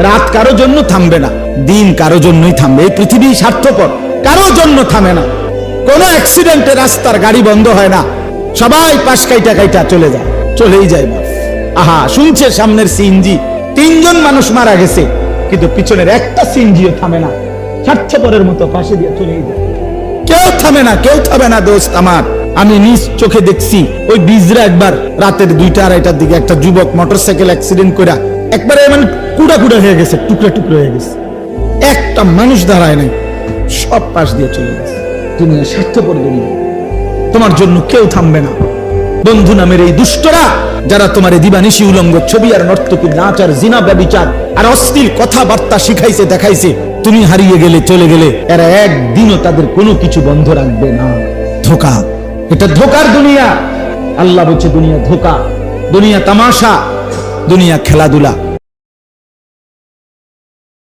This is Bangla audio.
রাত কারো জন্য থামবে না, দিন কারো জন্যই থামবে। এই পৃথিবী স্বার্থপর, কারো জন্য থামে না। কোনো অ্যাক্সিডেন্টে রাস্তার গাড়ি বন্ধ হয় না, সবাই পাশ কাইটা কাইটা চলে যায়, চলেই যায়। আহা, শুনছে সামনের সিএনজি, 3 জন মানুষ মারা গেছে, কিন্তু পিছনের একটা সিএনজিও থামে না, স্বার্থপরের মতো পাশে দিয়ে চলেই যায়। কেউ থামে না, কেউ থামে না দোস্ত আমার। আমি নিজ চোখে দেখছি, ওই বিজরা একবার রাতের 2টা-2:30টার দিকে একটা যুবক মোটরসাইকেল অ্যাক্সিডেন্ট করে একবারে মানে কুড়া কুড়া হয়ে গেছে, টুকরা টুকরা হয়ে গেছে, একটা মানুষ দাঁড়ায় নাই, সব পাশ দিয়ে চলে গেছে। দুনিয়া স্বার্থপর দুনিয়া, তোমার জন্য কেউ থামবে না। বন্ধু নামের এই দুষ্টরা যারা তোমার দিবানিশি উলঙ্গ ছবি আর নর্তকী নাচ আর জিনা ব্যভিচার আর অশ্লীল কথাবার্তা শিখাইছে দেখাইছে, তুমি হারিয়ে গেলে চলে গেলে, এরা একদিনও তাদের কোনো কিছু বন্ধ রাখবে না। ধোঁকা, এটা ধোঁকার দুনিয়া। আল্লাহ বলছে দুনিয়া ধোঁকা, দুনিয়া তামাশা, দুনিয়া খেলাধুলা।